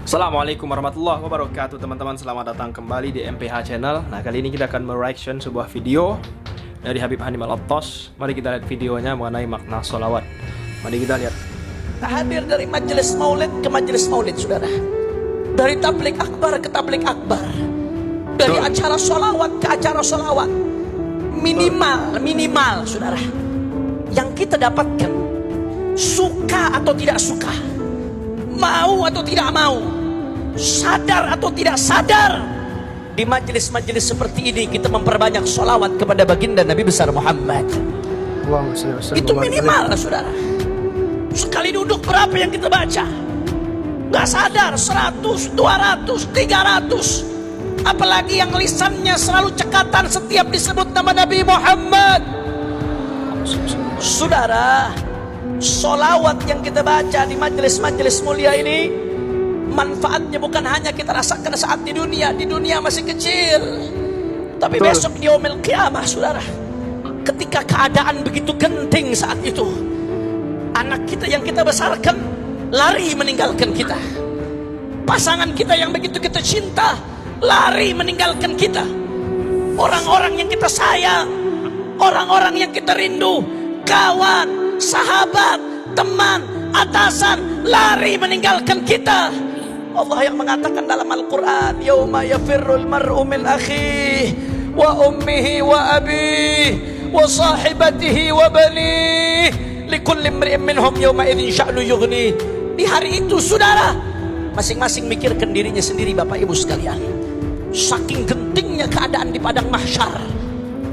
Assalamualaikum warahmatullahi wabarakatuh teman-teman, selamat datang kembali di MPH Channel. Nah, kali ini kita akan mereaction sebuah video dari Habib Hanim Al-Attas. Mari kita lihat videonya mengenai makna sholawat. Mari kita lihat. Hadir dari majelis maulid ke majelis maulid, saudara. Dari tablik akbar ke tablik akbar. Dari acara sholawat ke acara sholawat. Minimal, saudara. Yang kita dapatkan, suka atau tidak suka, mau atau tidak mau, sadar atau tidak sadar, di majelis-majelis seperti ini kita memperbanyak sholawat kepada baginda Nabi besar Muhammad. Itu minimal, saudara. Sekali duduk berapa yang kita baca? Gak sadar, 100, 200, 300. Apalagi yang lisannya selalu cekatan setiap disebut nama Nabi Muhammad. Saudara, sholawat yang kita baca di majelis-majelis mulia ini, manfaatnya bukan hanya kita rasakan saat di dunia masih kecil, tapi besok di yaumil qiyamah, saudara, ketika keadaan begitu genting saat itu, anak kita yang kita besarkan lari meninggalkan kita, pasangan kita yang begitu kita cinta lari meninggalkan kita, orang-orang yang kita sayang, orang-orang yang kita rindu, kawan, sahabat, teman, atasan lari meninggalkan kita. Allah yang mengatakan dalam Al-Quran, yauma yafirrul mar'u min akhihi wa ummihi wa abihi wa sahibatihi wa banihi likulli imri'in minhum yawma idzin sya'nu yughni. Di hari itu, saudara, masing-masing mikirkan dirinya sendiri, Bapak Ibu sekalian. Saking gentingnya keadaan di padang mahsyar,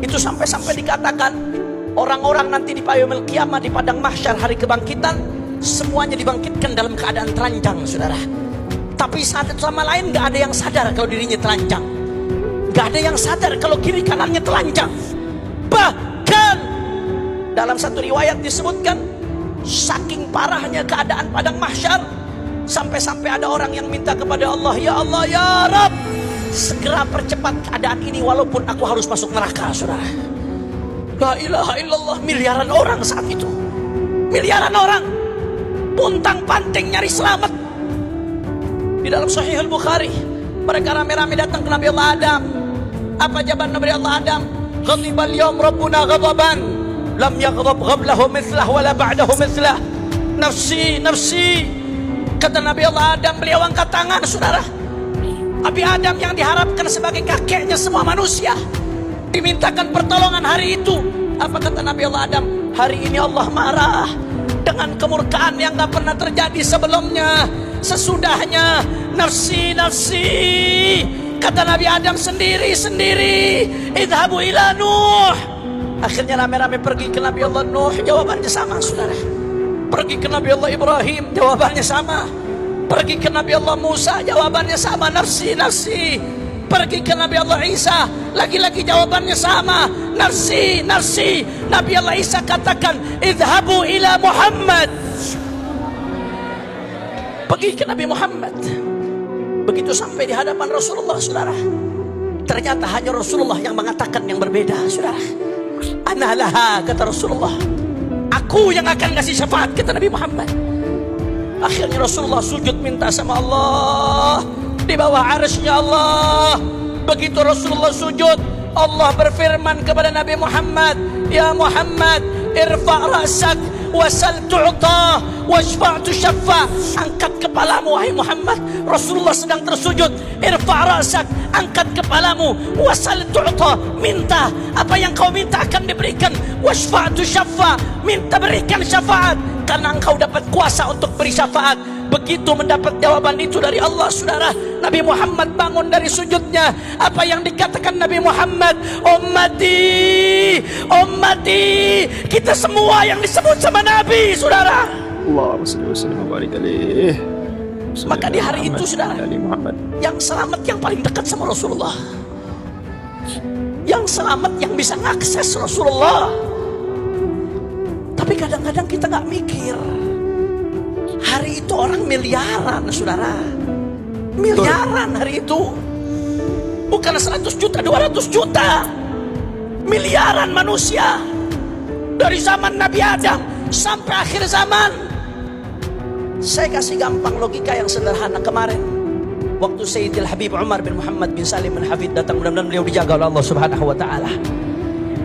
itu sampai-sampai dikatakan orang-orang nanti di yaumil qiyamah, di padang mahsyar hari kebangkitan, semuanya dibangkitkan dalam keadaan telanjang, saudara. Tapi satu sama lain gak ada yang sadar kalau dirinya telanjang, gak ada yang sadar kalau kiri kanannya telanjang. Bahkan dalam satu riwayat disebutkan, saking parahnya keadaan padang mahsyar, sampai-sampai ada orang yang minta kepada Allah, ya Allah, ya Rabb, segera percepat keadaan ini walaupun aku harus masuk neraka, saudara. La ilaha illallah. Miliaran orang saat itu, miliaran orang puntang-panting nyari selamat. Di dalam Sahih Al-Bukhari, mereka rame-rame datang ke Nabi Allah Adam. Apa jawaban Nabi Allah Adam? Ghadibal yawm rabbuna ghadaban lam yaghdab qablahu mithlah wala ba'dahu mithlah. Nafsi, nafsi. Kata Nabi Allah Adam, beliau angkat tangan, saudara. Nabi Adam yang diharapkan sebagai kakeknya semua manusia dimintakan pertolongan hari itu. Apa kata Nabi Allah Adam? Hari ini Allah marah dengan kemurkaan yang gak pernah terjadi sebelumnya, sesudahnya. Nafsi, nafsi. Kata Nabi Adam sendiri-sendiri, idhabu ila Nuh. Akhirnya rame-rame pergi ke Nabi Allah Nuh, jawabannya sama, saudara. Pergi ke Nabi Allah Ibrahim, jawabannya sama. Pergi ke Nabi Allah Musa, jawabannya sama, nafsi, nafsi. Pergi ke Nabi Allah Isa, lagi-lagi jawabannya sama, nafsi, nafsi. Nabi Allah Isa katakan, idhabu ila Muhammad. Pergi ke Nabi Muhammad. Begitu sampai di hadapan Rasulullah, saudara, ternyata hanya Rasulullah yang mengatakan yang berbeda, saudara. Ana laha, kata Rasulullah, aku yang akan ngasih syafaat, kata Nabi Muhammad. Akhirnya Rasulullah sujud minta sama Allah di bawah arsy-Nya Allah. Begitu Rasulullah sujud, Allah berfirman kepada Nabi Muhammad, ya Muhammad, irfa' ra'sak wasal tu'ta washfa' tushaffa. Angkat kepalamu, wahai Muhammad. Rasulullah sedang tersujud. Irfa' ra'sak, angkat kepalamu. Wasal tu'ta, minta apa yang kau minta akan diberikan. Washfa' tushaffa, minta berikan syafaat, karena engkau dapat kuasa untuk beri syafaat. Begitu mendapat jawaban itu dari Allah, saudara, Nabi Muhammad bangun dari sujudnya. Apa yang dikatakan Nabi Muhammad? Ummati, ummati. Kita semua yang disebut sama Nabi, saudara. Allahumma shalli wa sallim wa barik alaihi. Maka di hari itu, saudara, yang selamat yang paling dekat sama Rasulullah, yang selamat yang bisa mengakses Rasulullah. Tapi kadang-kadang kita gak mikir, hari itu orang miliaran, saudara. Miliaran hari itu. Bukan 100 juta, 200 juta. Miliaran manusia. Dari zaman Nabi Adam sampai akhir zaman. Saya kasih gampang logika yang sederhana. Kemarin waktu Sayyidil Habib Umar bin Muhammad bin Salim bin Hafid datang, mudah-mudahan beliau dijaga oleh Allah Subhanahu wa taala.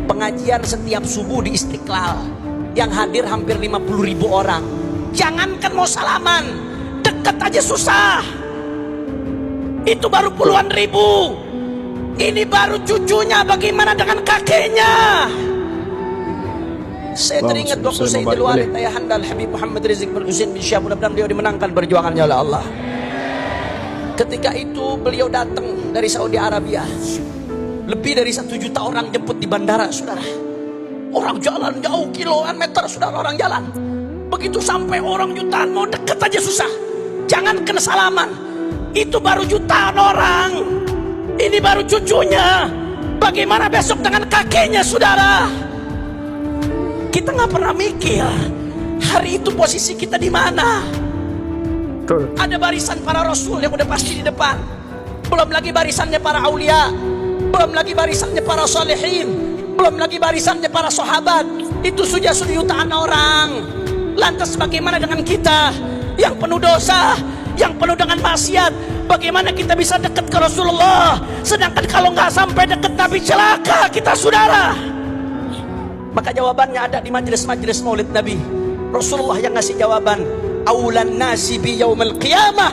Pengajian setiap subuh di Istiqlal yang hadir hampir 50.000 orang. Jangankan mau salaman, dekat aja susah. Itu baru puluhan ribu. Ini baru cucunya, bagaimana dengan kakeknya? Saya teringat waktu Sayyidul Walid Ayahanda Al-Habib Muhammad Rizik bin Husain bin Syah, mudah-mudahan beliau dimenangkan perjuangannya oleh Allah. Ketika itu beliau datang dari Saudi Arabia. Lebih dari 1 juta orang jemput di bandara, saudara. Orang jalan jauh kiloan meter, saudara, orang jalan. Begitu sampai orang jutaan mau deket aja susah. Jangan kena salaman. Itu baru jutaan orang. Ini baru cucunya. Bagaimana besok dengan kakeknya, saudara? Kita nggak pernah mikir hari itu posisi kita di mana. Betul. Ada barisan para rasul yang udah pasti di depan. Belum lagi barisannya para aulia. Belum lagi barisannya para salihin. Belum lagi barisannya para sahabat. Itu sudah jutaan orang. Lantas bagaimana dengan kita yang penuh dosa, yang penuh dengan maksiat? Bagaimana kita bisa dekat ke Rasulullah? Sedangkan kalau nggak sampai dekat Nabi, celaka kita, saudara. Maka jawabannya ada di majelis-majelis maulid Nabi. Rasulullah yang ngasih jawaban. Aulan nasi bi yaumil qiyamah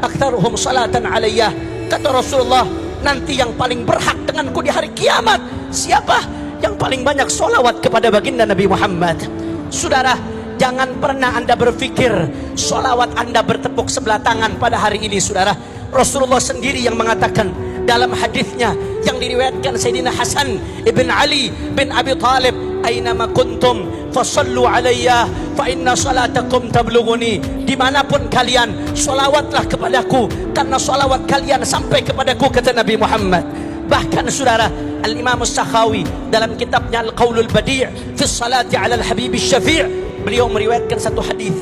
aktsaruhum salatan alayya. Kata Rasulullah, nanti yang paling berhak denganku di hari kiamat siapa? Yang paling banyak solawat kepada baginda Nabi Muhammad. Saudara, jangan pernah Anda berpikir solawat Anda bertepuk sebelah tangan pada hari ini, saudara. Rasulullah sendiri yang mengatakan dalam hadisnya yang diriwayatkan Sayyidina Hasan ibn Ali bin Abi Talib, "Ainama kuntum fasallu alayya fa inna salatakum tablughuni." Dimanapun kalian, solawatlah kepadaku karena solawat kalian sampai kepadaku, kata Nabi Muhammad. Bahkan saudara, Al-Imam As-Sakhawi dalam kitabnya Al-Qaulul Badi' fi salati ala al-Habib Syafi', beliau meriwayatkan satu hadis.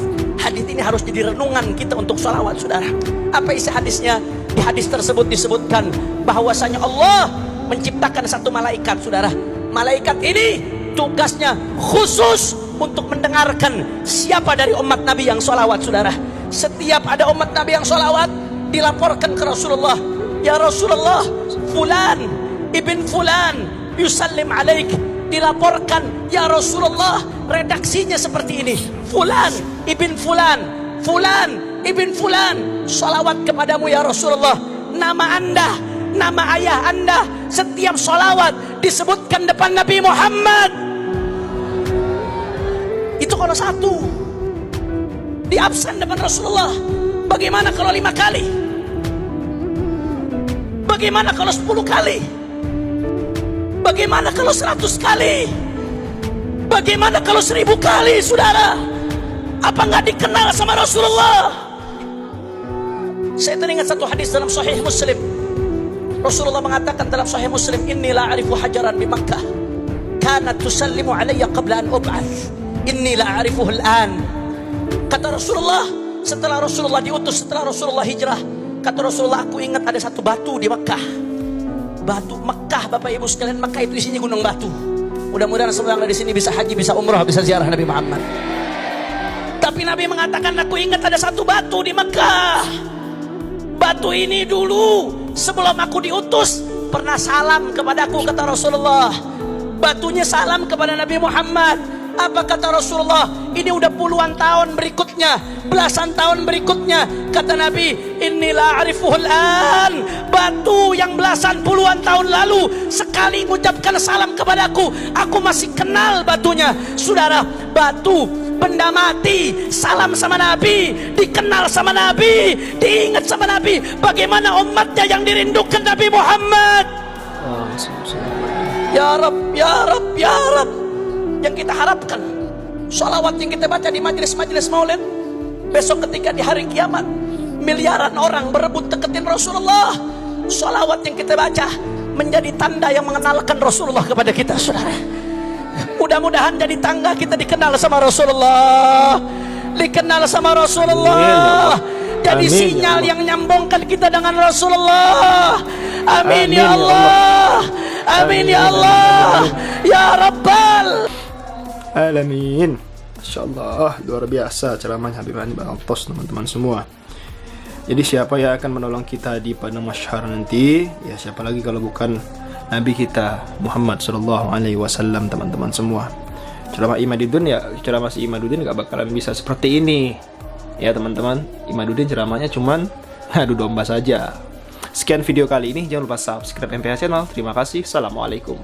Hadis ini harus jadi renungan kita untuk salawat, saudara. Apa isi hadisnya? Di hadis tersebut disebutkan bahwasanya Allah menciptakan satu malaikat, saudara. Malaikat ini tugasnya khusus untuk mendengarkan siapa dari umat Nabi yang sholawat, saudara. Setiap ada umat Nabi yang sholawat, dilaporkan ke Rasulullah, ya Rasulullah, fulan ibn fulan yusallim alaik. Dilaporkan, ya Rasulullah, redaksinya seperti ini, fulan ibn fulan, fulan ibn fulan sholawat kepadamu ya Rasulullah. Nama anda, nama ayah anda, setiap sholawat disebutkan depan Nabi Muhammad. Itu kalau satu di absen depan Rasulullah. Bagaimana kalau 5 kali? Bagaimana kalau 10 kali? Bagaimana kalau 100 kali? Bagaimana kalau 1000 kali, saudara? Apa nggak dikenal sama Rasulullah? Saya teringat satu hadis dalam Sahih Muslim. Rasulullah mengatakan dalam Sahih Muslim, "Inni la a'rifu hajaran bi Makkah kanat tusallimu alayya qabla an ub'ath. Inni la a'rifuhu al-an." Kata Rasulullah, setelah Rasulullah diutus, setelah Rasulullah hijrah, kata Rasulullah, aku ingat ada satu batu di Makkah. Batu Makkah, Bapak Ibu sekalian, Makkah itu isinya gunung batu. Mudah-mudahan semua yang di sini bisa haji, bisa umrah, bisa ziarah Nabi Muhammad. Tapi Nabi mengatakan, aku ingat ada satu batu di Makkah. Batu ini dulu sebelum aku diutus pernah salam kepadaku, kata Rasulullah. Batunya salam kepada Nabi Muhammad. Apa kata Rasulullah? Ini udah puluhan tahun berikutnya, belasan tahun berikutnya, kata Nabi, "Inilah arifuhul an." Batu yang belasan puluhan tahun lalu sekali mengucapkan salam kepadaku, aku masih kenal batunya. Saudara, batu benda mati salam sama Nabi, dikenal sama Nabi, diingat sama Nabi. Bagaimana umatnya yang dirindukan Nabi Muhammad? Ya Rab, ya Rab, ya Rab. Yang kita harapkan, sholawat yang kita baca di majelis-majelis maulid, besok ketika di hari kiamat miliaran orang berebut deketin Rasulullah, sholawat yang kita baca menjadi tanda yang mengenalkan Rasulullah kepada kita, saudara. Mudah-mudahan jadi tangga kita dikenal sama Rasulullah, dikenal sama Rasulullah, jadi sinyal yang nyambungkan kita dengan Rasulullah. Amin ya Allah, amin ya Allah, ya Rabbal Alamin. Masya Allah, luar biasa ceramahnya Habib Hani Al-Attas, teman-teman semua. Jadi siapa yang akan menolong kita di padang mahsyar nanti? Ya siapa lagi kalau bukan Nabi kita Muhammad Sallallahu Alaihi Wasallam, teman-teman semua. Ceramah Imaduddin ya, ceramah si Imaduddin gak bakalan bisa seperti ini. Ya teman-teman, Imaduddin ceramahnya cuman adu domba saja. Sekian video kali ini, jangan lupa subscribe MPH Channel. Terima kasih, assalamualaikum.